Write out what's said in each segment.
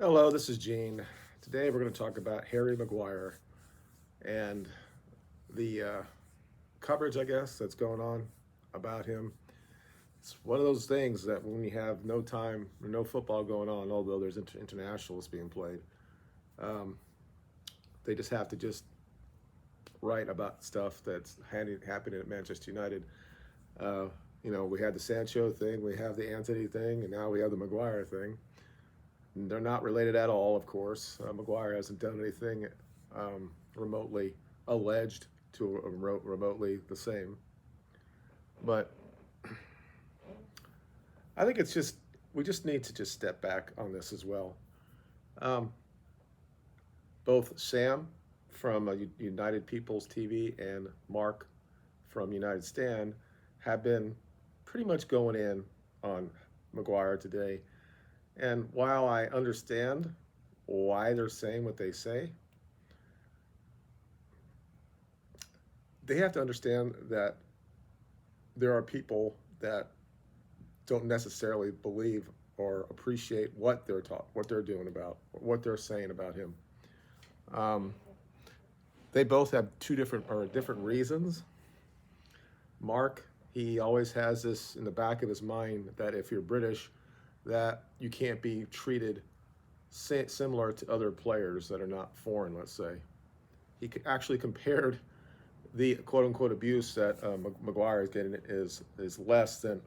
Hello, this is Gene. Today we're going to talk about Harry Maguire and the coverage, I guess, that's going on about him. It's one of those things that when you have no time or no football going on, although there's internationals being played, um, they just have to just write about stuff that's happening at Manchester United. Uh, we had the Sancho thing, we have the Anthony thing, and now we have the Maguire thing. They're not related at all, of course. Maguire hasn't done anything remotely alleged to remotely the same. But I think it's just we just need to just step back on this as well. Um, Both Sam from United People's TV and Mark from United Stand have been pretty much going in on Maguire today. And while I understand why they're saying what they say, they have to understand that there are people that don't necessarily believe or appreciate what they're doing about, what they're saying about him. Um, they both have two different reasons. Mark, he always has this in the back of his mind that if you're British, that you can't be treated similar to other players that are not foreign. Let's say he actually compared the quote unquote abuse that Maguire is getting is less than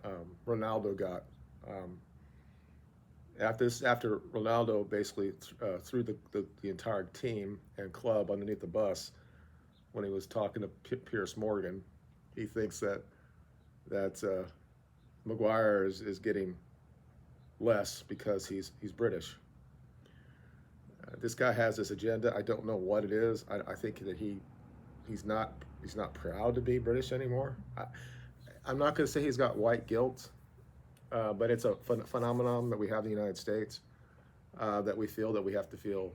Ronaldo got. Um, after Ronaldo basically threw the entire team and club underneath the bus when he was talking to Pierce Morgan, he thinks that Maguire is getting less because he's British. This guy has this agenda. I don't know what it is. I think that he's not proud to be British anymore. I'm not going to say he's got white guilt, but it's a phenomenon that we have in the United States that we feel that we have to feel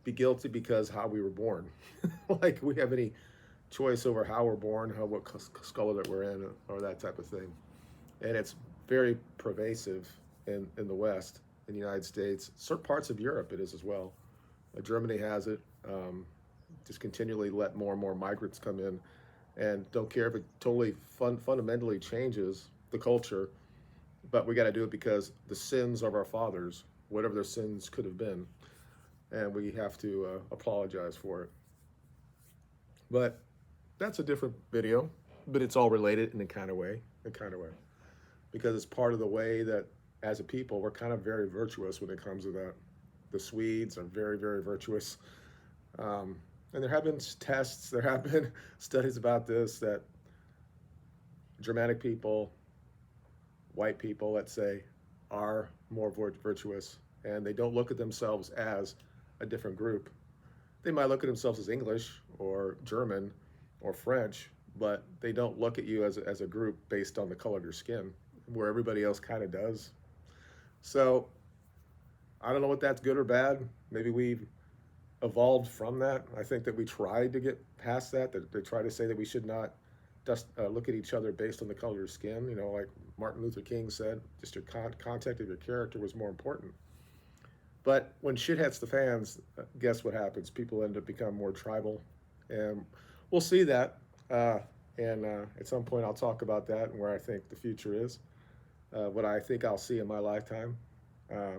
be guilty because how we were born. Like we have any choice over how we're born, what color that we're in, or that type of thing. And it's very pervasive in the West, in the United States. Certain parts of Europe, it is as well. Germany has it. Just continually let more and more migrants come in, and don't care if it totally fundamentally changes the culture, but we got to do it because the sins of our fathers, whatever their sins could have been, and we have to apologize for it. But that's a different video, but it's all related in a kind of way, because it's part of the way that as a people we're kind of very virtuous when it comes to that. The Swedes are very, very virtuous. And there have been tests, there have been studies about this, that Germanic people, white people, let's say, are more virtuous, and they don't look at themselves as a different group. They might look at themselves as English or German or French, but they don't look at you as a group based on the color of your skin, where everybody else kind of does. So I don't know what that's good or bad. Maybe we've evolved from that. I think that we tried to get past that. They try to say that we should not just look at each other based on the color of your skin. Like Martin Luther King said, just your content of your character was more important. But when shit hits the fans, guess what happens? People end up becoming more tribal, and we'll see that. And at some point, I'll talk about that and where I think the future is. What I think I'll see in my lifetime. I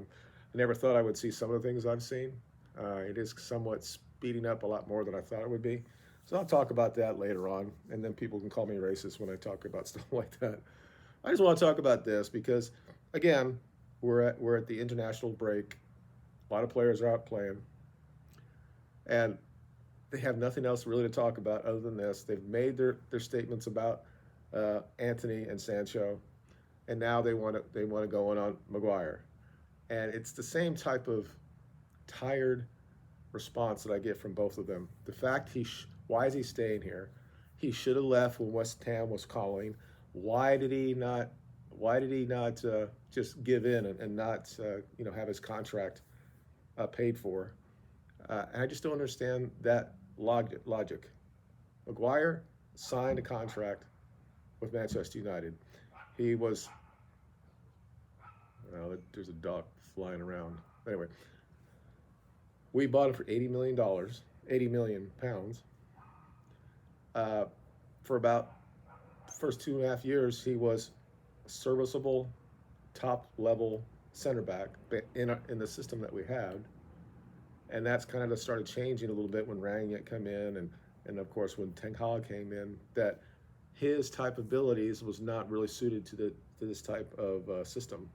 never thought I would see some of the things I've seen. It is somewhat speeding up a lot more than I thought it would be. So I'll talk about that later on, and then people can call me racist when I talk about stuff like that. I just want to talk about this because, again, we're at the international break. A lot of players are out playing, and they have nothing else really to talk about other than this. They've made their statements about Anthony and Sancho, and now they want to go on Maguire, and it's the same type of tired response that I get from both of them. The fact why is he staying here? He should have left when West Ham was calling. Why did he not? Why did he not just give in and not have his contract paid for? And I just don't understand that logic. Maguire signed a contract with Manchester United. He was There's a duck flying around. Anyway, we bought him for $80 million, 80 million pounds. For about the first 2.5 years, he was serviceable, top level center back in the system that we had, and that's kind of started changing a little bit when Rangnick came in, and of course when Ten Hag came in. That his type of abilities was not really suited to this type of system,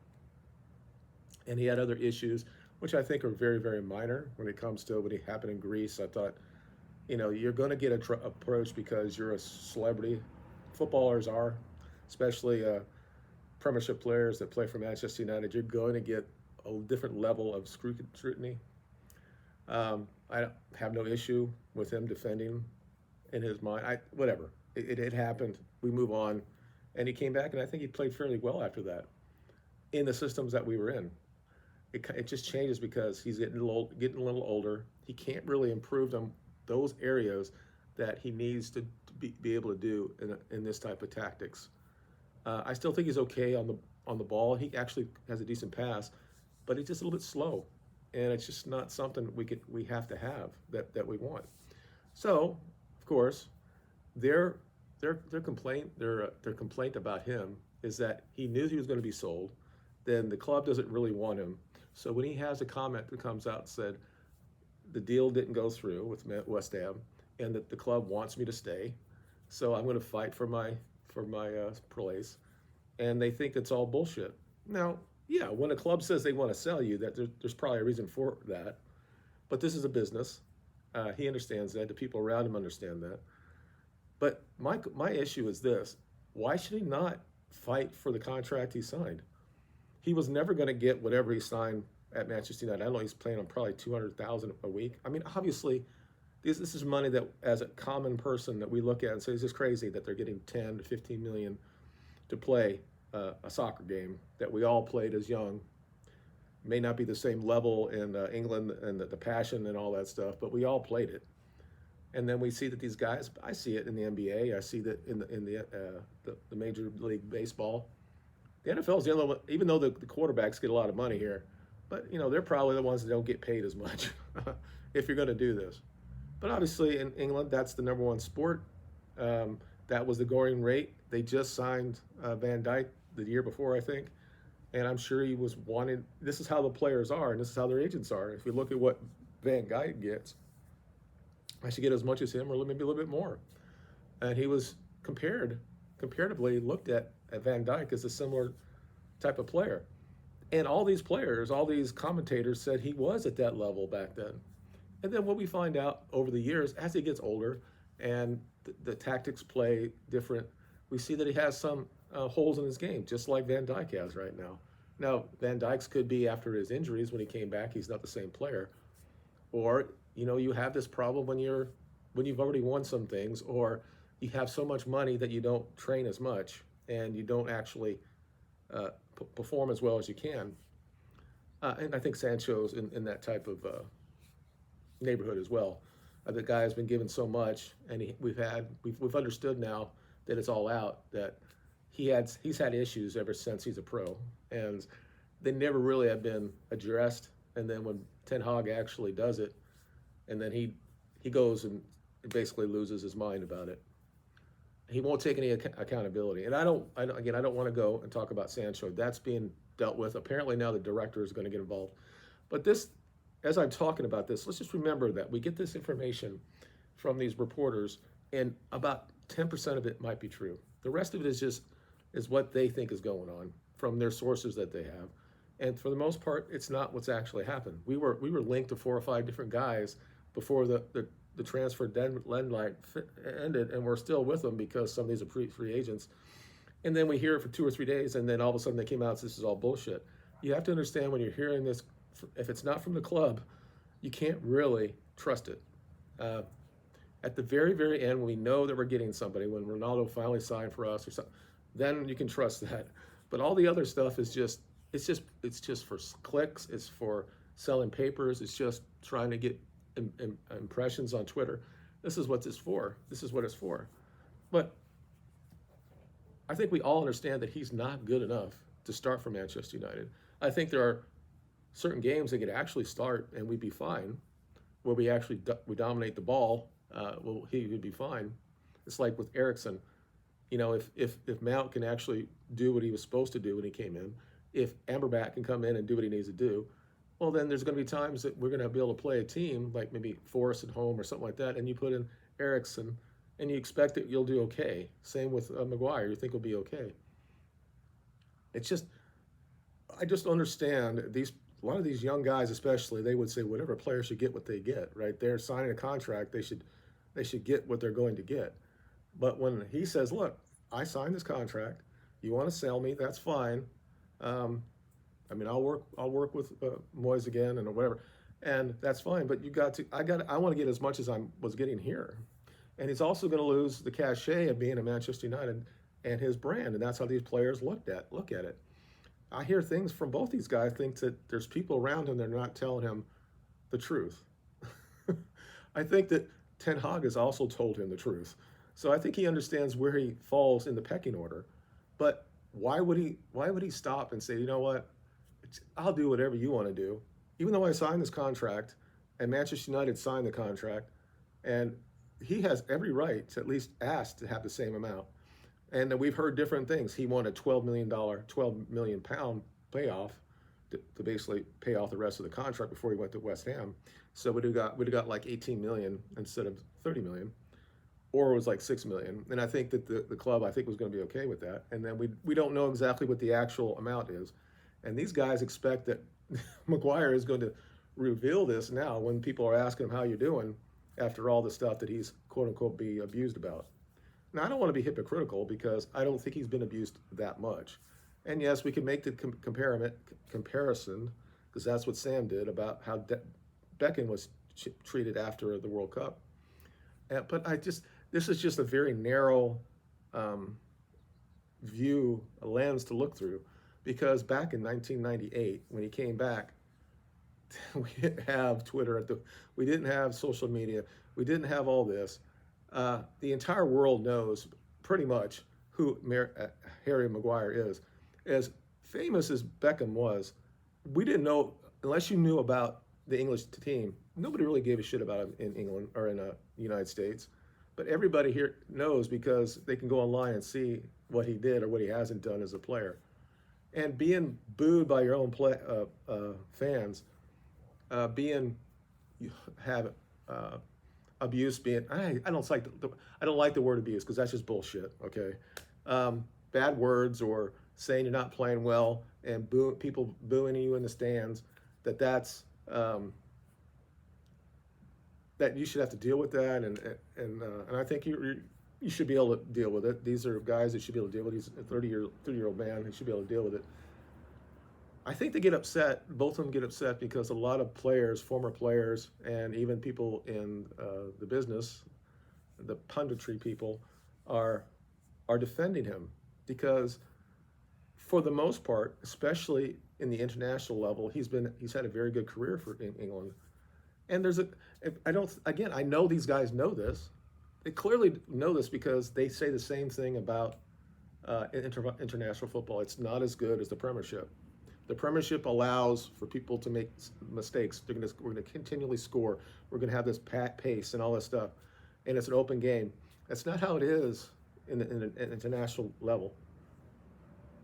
and he had other issues, which I think are very, very minor when it comes to what happened in Greece. I thought, you're going to get approached because you're a celebrity. Footballers are, especially Premiership players that play for Manchester United. You're going to get a different level of scrutiny. I have no issue with him defending in his mind. Whatever. It happened. We move on. And he came back, and I think he played fairly well after that in the systems that we were in. It just changes because he's getting a little older. He can't really improve those areas that he needs to be able to do in this type of tactics. I still think he's okay on the ball. He actually has a decent pass, but he's just a little bit slow, and it's just not something we have to have that we want. So, of course, their complaint about him is that he knew he was going to be sold. Then the club doesn't really want him. So when he has a comment that comes out and said the deal didn't go through with West Ham, and that the club wants me to stay, so I'm going to fight for my place, and they think it's all bullshit. Now, yeah, when a club says they want to sell you, that there's probably a reason for that, but this is a business. He understands that. The people around him understand that. But my issue is this: why should he not fight for the contract he signed? He was never going to get whatever he signed at Manchester United. I don't know, he's playing on probably $200,000 a week. I mean, obviously, this is money that, as a common person, that we look at and say, is this crazy that they're getting 10 to 15 million to play a soccer game that we all played as young? May not be the same level in England and the passion and all that stuff, but we all played it. And then we see that these guys, I see it in the NBA, I see that in the Major League Baseball. The NFL is the only one, even though the quarterbacks get a lot of money here, but they're probably the ones that don't get paid as much if you're going to do this. But obviously in England, that's the number one sport. That was the going rate. They just signed Van Dijk the year before, I think, and I'm sure he was wanted. This is how the players are, and this is how their agents are. If you look at what Van Dijk gets, I should get as much as him, or maybe a little bit more. And he was comparatively looked at Van Dijk as a similar type of player. And all these players, all these commentators said he was at that level back then. And then what we find out over the years, as he gets older and the tactics play different, we see that he has some holes in his game, just like Van Dijk has right now. Now, Van Dijk's could be after his injuries. When he came back, he's not the same player. Or, you have this problem when you've already won some things, or you have so much money that you don't train as much and you don't actually perform as well as you can. And I think Sancho's in that type of neighborhood as well. The guy has been given so much, and we've understood now that it's all out, that he's had issues ever since he's a pro, and they never really have been addressed. And then when Ten Hag actually does it, and then he goes and basically loses his mind about it. He won't take any accountability. And I don't want to go and talk about Sancho. That's being dealt with. Apparently now the director is going to get involved. But this, as I'm talking about this, let's just remember that we get this information from these reporters, and about 10% of it might be true. The rest of it is what they think is going on from their sources that they have. And for the most part, it's not what's actually happened. We were linked to 4 or 5 different guys before the transfer deadline ended, and we're still with them because some of these are free agents. And then we hear it for 2 or 3 days, and then all of a sudden they came out and said, this is all bullshit. You have to understand, when you're hearing this, if it's not from the club, you can't really trust it. At the very, very end, when we know that we're getting somebody, when Ronaldo finally signed for us or something, then you can trust that. But all the other stuff is just for clicks. It's for selling papers. It's just trying to get impressions on Twitter. This is what it's for. This is what it's for. But I think we all understand that he's not good enough to start for Manchester United. I think there are certain games they could actually start and we'd be fine, where we actually we dominate the ball. Well, he would be fine. It's like with Ericsson. You know, if Mount can actually do what he was supposed to do when he came in, if Amberbat can come in and do what he needs to do, well, then there's going to be times that we're going to be able to play a team like maybe Forest at home or something like that, and you put in Ericsson, and you expect that you'll do okay. Same with Maguire, you think he'll be okay. It's just, I just understand these. A lot of these young guys, especially, they would say whatever player should get what they get. Right? They're signing a contract. They should get what they're going to get. But when he says, "Look, I signed this contract. You want to sell me? That's fine. I mean, I'll work with Moyes again and whatever, and that's fine. But I want to get as much as I was getting here, and he's also going to lose the cachet of being a Manchester United and his brand, and that's how these players look at it. I hear things from both these guys. Think that there's people around him that are not telling him the truth. I think that Ten Hag has also told him the truth. So I think he understands where he falls in the pecking order. But why would he stop and say, you know what, I'll do whatever you want to do, even though I signed this contract and Manchester United signed the contract, and he has every right to at least ask to have the same amount. And we've heard different things. He wanted $12 million payoff to basically pay off the rest of the contract before he went to West Ham. So we'd have got like 18 million instead of 30 million, or it was like 6 million. And I think that the club was going to be okay with that. And then we don't know exactly what the actual amount is. And these guys expect that Maguire is going to reveal this now when people are asking him how you're doing after all the stuff that he's quote unquote be abused about. Now, I don't want to be hypocritical because I don't think he's been abused that much. And yes, we can make the comparison, because that's what Sam did, about how Beckham was treated after the World Cup. But this is just a very narrow a lens to look through, because back in 1998, when he came back, we didn't have Twitter, we didn't have social media, we didn't have all this. The entire world knows pretty much who Harry Maguire is. As famous as Beckham was, we didn't know, unless you knew about the English team, nobody really gave a shit about him in England or in the United States. But everybody here knows because they can go online and see what he did or what he hasn't done as a player. And being booed by your own fans, abuse I don't like the word abuse, because that's just bullshit. Okay, bad words or saying you're not playing well and people booing you in the stands, that's that you should have to deal with that, and I think you should be able to deal with it. These are guys that should be able to deal with it. He's a 30-year-old man. He should be able to deal with it. I think they get upset. Both of them get upset because a lot of players, former players, and even people in the business, the punditry people, are defending him, because for the most part, especially in the international level, he's had a very good career in England. And I know these guys know this. They clearly know this because they say the same thing about international football. It's not as good as the Premiership. The Premiership allows for people to make mistakes. We're going to continually score. We're going to have this pace and all this stuff, and it's an open game. That's not how it is in an international level.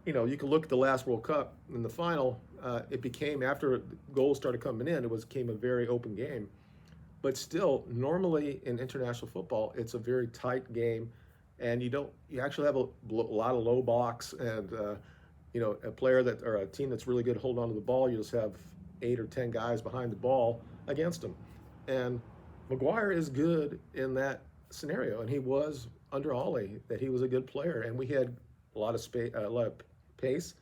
You know, you can look at the last World Cup in the final. It became, after goals started coming in, became a very open game. But still, normally in international football, it's a very tight game, and you actually have a lot of low blocks, and a player or a team that's really good holding on to the ball, you just have 8 or 10 guys behind the ball against them. And Maguire is good in that scenario, and he was under Ollie, that he was a good player, and we had a lot of space, a lot of pace,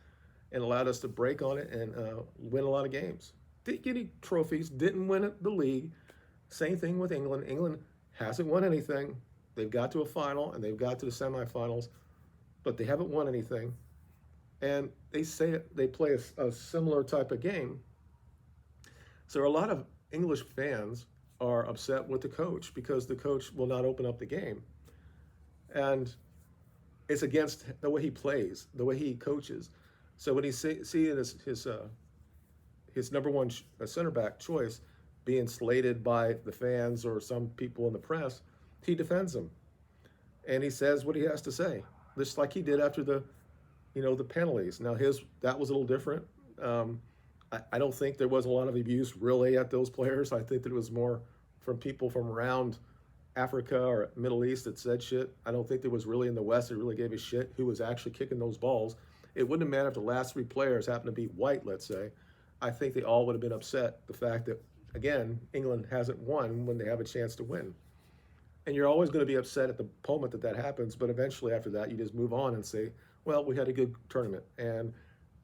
and allowed us to break on it and win a lot of games. Didn't get any trophies, didn't win the league. Same thing with England. England hasn't won anything. They've got to a final and they've got to the semifinals, but they haven't won anything. And they say they play a similar type of game. So a lot of English fans are upset with the coach because the coach will not open up the game. And it's against the way he plays, the way he coaches. So when he's seeing his number one center back choice being slated by the fans or some people in the press, he defends him and he says what he has to say, just like he did after the penalties. Now that was a little different. I don't think there was a lot of abuse really at those players. I think that it was more from people from around Africa or Middle East that said shit. I don't think there was really in the West that really gave a shit who was actually kicking those balls. It wouldn't have mattered if the last three players happened to be white, let's say. I think they all would have been upset the fact that, again, England hasn't won when they have a chance to win. And you're always going to be upset at the moment that happens, but eventually after that, you just move on and say, well, we had a good tournament. And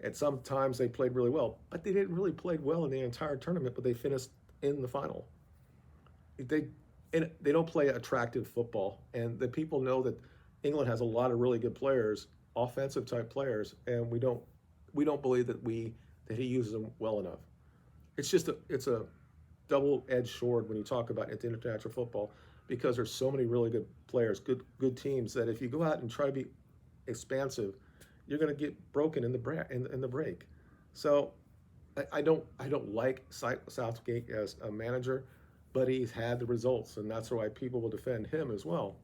at some times they played really well, but they didn't really play well in the entire tournament, but they finished in the final. They don't play attractive football, and the people know that England has a lot of really good players, offensive type players, and we don't believe that he uses them well enough. It's a double-edged sword when you talk about international football, because there's so many really good players, good teams, that if you go out and try to be expansive, you're going to get broken in the break. So I don't like Southgate as a manager, but he's had the results, and that's why people will defend him as well.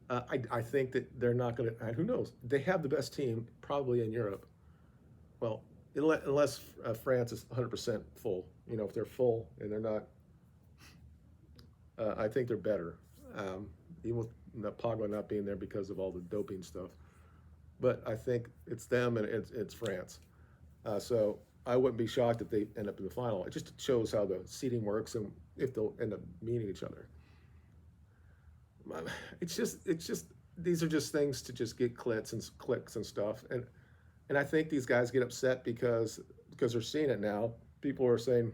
I think that they're not going to. Who knows? They have the best team probably in Europe. Well, unless France is 100% full. If they're full and they're not, I think they're better. Even with Pogba not being there because of all the doping stuff. But I think it's them and it's France. So I wouldn't be shocked if they end up in the final. It just shows how the seeding works and if they'll end up meeting each other. It's just these are just things to just get clicks and stuff. And I think these guys get upset because they're seeing it now. People are saying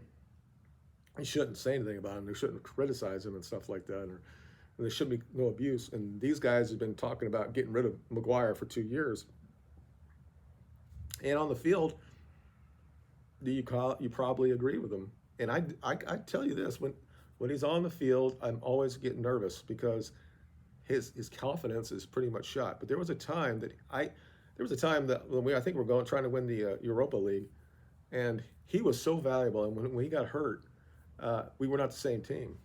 you shouldn't say anything about him. They shouldn't criticize him and stuff like that, or there shouldn't be no abuse. And these guys have been talking about getting rid of Maguire for 2 years. And on the field, you probably agree with them. And I tell you this, when he's on the field, I'm always getting nervous because his confidence is pretty much shot. But there was a time that when I think we're trying to win the Europa League, and he was so valuable. And when he got hurt, we were not the same team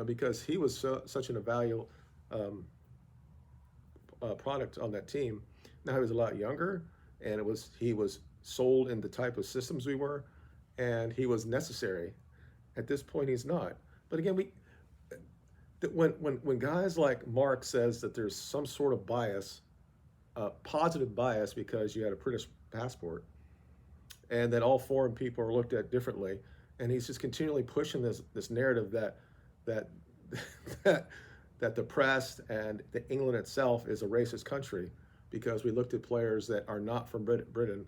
because he was such an invaluable product on that team. Now he was a lot younger, and he was sold in the type of systems we were, and he was necessary. At this point, he's not. But again, when guys like Mark says that there's some sort of bias, positive bias because you had a British passport, and that all foreign people are looked at differently, and he's just continually pushing this narrative that the press and the England itself is a racist country because we looked at players that are not from Britain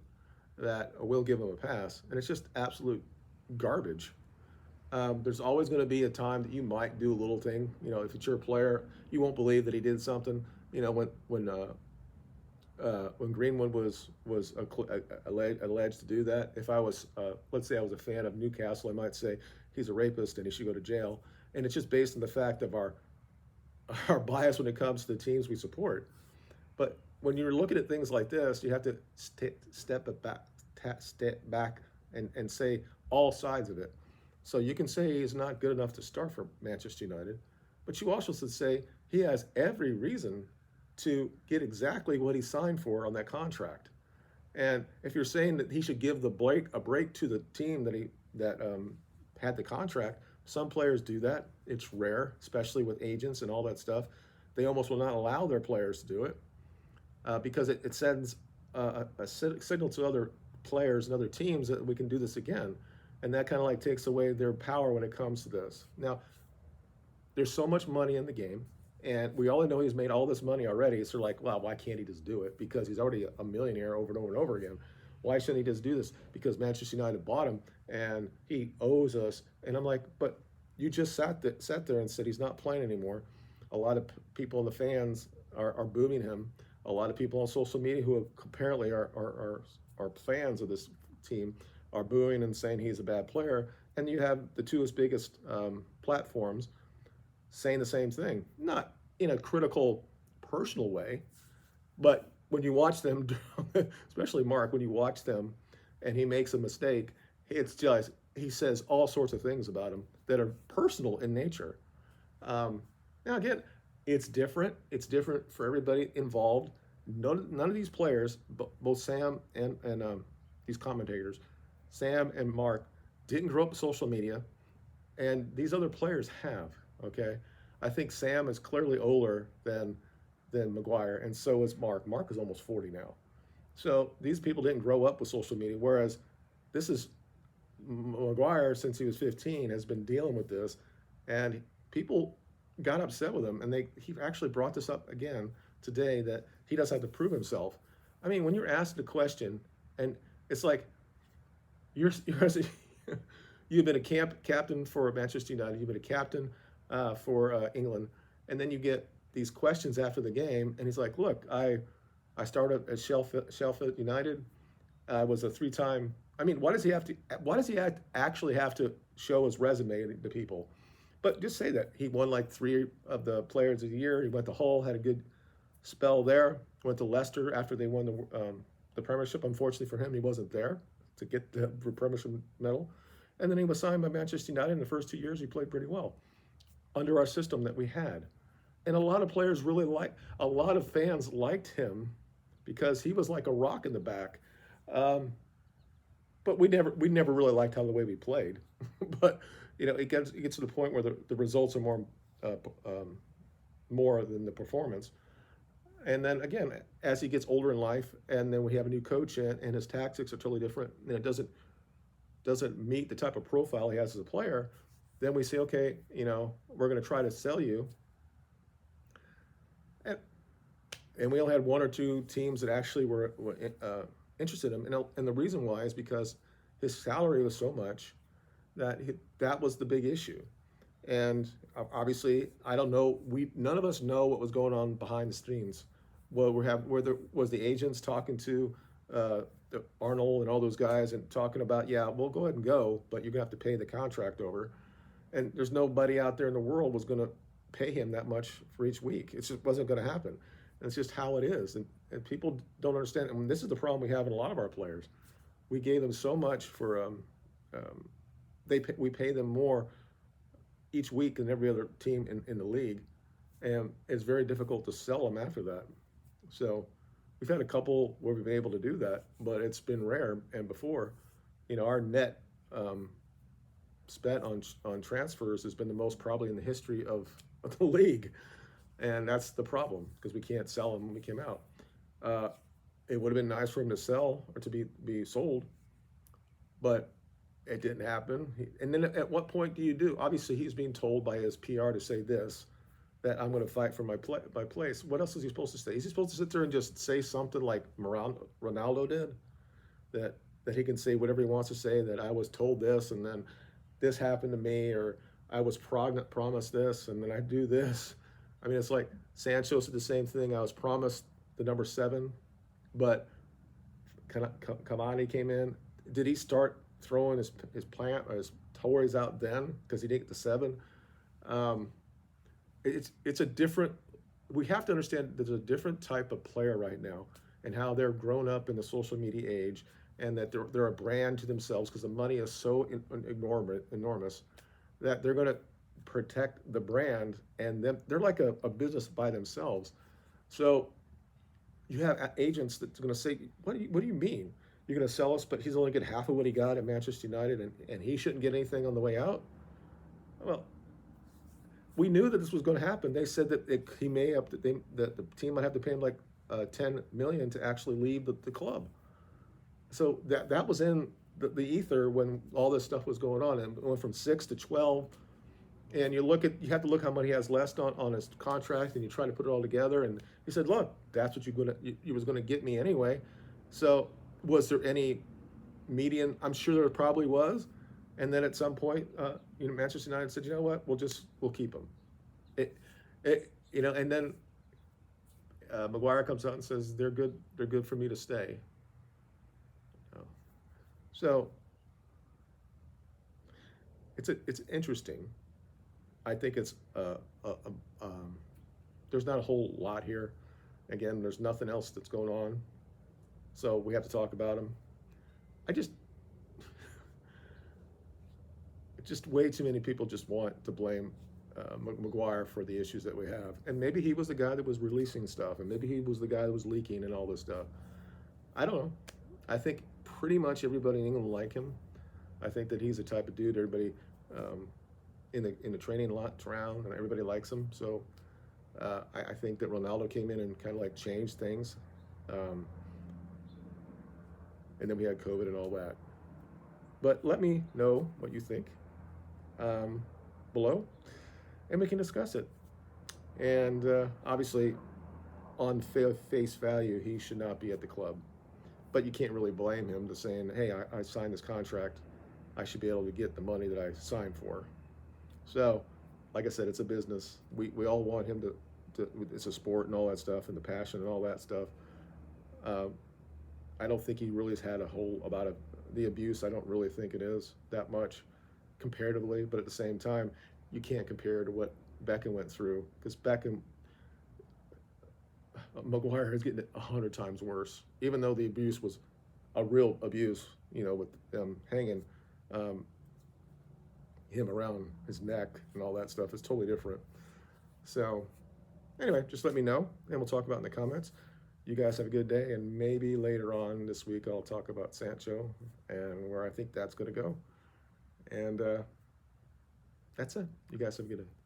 that will give them a pass, and it's just absolute garbage. There's always going to be a time that you might do a little thing. If it's your player, you won't believe that he did something. When Greenwood was alleged to do that, if I was, let's say I was a fan of Newcastle, I might say he's a rapist and he should go to jail. And it's just based on the fact of our bias when it comes to the teams we support. But when you're looking at things like this, you have to step back and say all sides of it. So you can say he's not good enough to start for Manchester United, but you also should say he has every reason to get exactly what he signed for on that contract. And if you're saying that he should give a break to the team that had the contract, some players do that. It's rare, especially with agents and all that stuff. They almost will not allow their players to do it because it sends a signal to other players and other teams that we can do this again. And that kind of takes away their power when it comes to this. Now, there's so much money in the game. And we all know he's made all this money already. So they're like, well, why can't he just do it? Because he's already a millionaire over and over and over again. Why shouldn't he just do this? Because Manchester United bought him and he owes us. And I'm like, but you just sat there and said he's not playing anymore. A lot of people, the fans, are booing him. A lot of people on social media who apparently are fans of this team are booing and saying he's a bad player. And you have the two biggest platforms saying the same thing, not in a critical, personal way, but when you watch them, especially Mark, when you watch them, and he makes a mistake, it's just he says all sorts of things about him that are personal in nature. Um, Now again, it's different. It's different for everybody involved. None of these players, both Sam and these commentators, Sam and Mark, didn't grow up with social media, and these other players have. Okay, I think Sam is clearly older than Maguire, and so is Mark. Mark is almost 40 now. So these people didn't grow up with social media, whereas this is Maguire since he was 15 has been dealing with this, and people got upset with him, and he actually brought this up again today that he doesn't have to prove himself. I mean, when you're asked a question, and it's like you're you've been a captain for Manchester United, you've been a captain for England, and then you get these questions after the game, and he's like, "Look, I started at Sheffield United. I was a three-time." I mean, why does he have to? Why does he actually have to show his resume to people? But just say that he won like 3 of the Players of the Year. He went to Hull, had a good spell there. Went to Leicester after they won the Premiership. Unfortunately for him, he wasn't there to get the Premiership medal. And then he was signed by Manchester United. In the first 2 years, he played pretty well under our system that we had. And a lot of players a lot of fans liked him because he was like a rock in the back. But we never really liked how the way we played. But it gets to the point where the results are uh, um, more than the performance. And then again, as he gets older in life, and then we have a new coach in, and his tactics are totally different, and it doesn't meet the type of profile he has as a player, then we say, okay, we're going to try to sell you. And, and we only had one or two teams that actually were interested in him. And the reason why is because his salary was so much that was the big issue. And obviously, I don't know. None of us know what was going on behind the scenes. Well, was the agents talking to uh, Arnold and all those guys and talking about, yeah, we'll go ahead and go, but you're gonna have to pay the contract over. And there's nobody out there in the world was gonna pay him that much for each week. It just wasn't gonna happen. And it's just how it is. And people don't understand. And this is the problem we have in a lot of our players. We gave them so much for um, we pay them more each week than every other team in the league, and it's very difficult to sell them after that. So we've had a couple where we've been able to do that, but it's been rare. And before, our net spent on transfers has been the most probably in the history of the league, and that's the problem because we can't sell them when we came out. Uh, it would have been nice for him to sell or to be sold, but it didn't happen. And then at what point do you do? Obviously, he's being told by his PR to say this, that I'm going to fight for my place. What else is he supposed to say? Is he supposed to sit there and just say something like Ronaldo did? That he can say whatever he wants to say, that I was told this and then this happened to me, or I was promised this and then I do this. I mean, it's like Sancho said the same thing. I was promised the number 7, but Cavani came in. Did he start throwing his plant or his toys out then because he didn't get the 7? It's a different. We have to understand there's a different type of player right now, and how they're grown up in the social media age, and that they're a brand to themselves because the money is so enormous that they're going to protect the brand, and they're like a business by themselves. So you have agents that's going to say, what do you mean? You're going to sell us, but he's only get half of what he got at Manchester United, and he shouldn't get anything on the way out? Well, we knew that this was going to happen. They said that he may have that the team might have to pay him like 10 million to actually leave the club. So that was in the ether when all this stuff was going on, and it went from 6 to 12. And you have to look how much he has left on his contract, and you try to put it all together. And he said, "Look, that's what you was going to get me anyway." So was there any median? I'm sure there probably was. And then at some point, Manchester United said, "You know what? We'll keep him." And then Maguire comes out and says, "They're good. They're good for me to stay." So it's interesting. I think it's there's not a whole lot here. Again, there's nothing else that's going on, so we have to talk about him. I just way too many people just want to blame Maguire for the issues that we have, and maybe he was the guy that was releasing stuff, and maybe he was the guy that was leaking and all this stuff. I don't know. I think pretty much everybody in England like him. I think that he's the type of dude everybody um, in the training lots around, and everybody likes him. So I think that Ronaldo came in and kind of like changed things, um, and then we had COVID and all that. But let me know what you think um, below, and we can discuss it. And obviously, on face value, he should not be at the club. But you can't really blame him to saying, "Hey, I signed this contract. I should be able to get the money that I signed for." So, like I said, it's a business. We all want him to. It's a sport and all that stuff, and the passion and all that stuff. Uh, I don't think he really has had a whole about the abuse. I don't really think it is that much comparatively, but at the same time, you can't compare to what Beckham went through, because Beckham, Maguire is getting it 100 times worse. Even though the abuse was a real abuse, with them hanging um, him around his neck and all that stuff is totally different. So anyway, just let me know, and we'll talk about it in the comments. You guys have a good day, and maybe later on this week I'll talk about Sancho and where I think that's going to go. And that's it. You guys have a good day.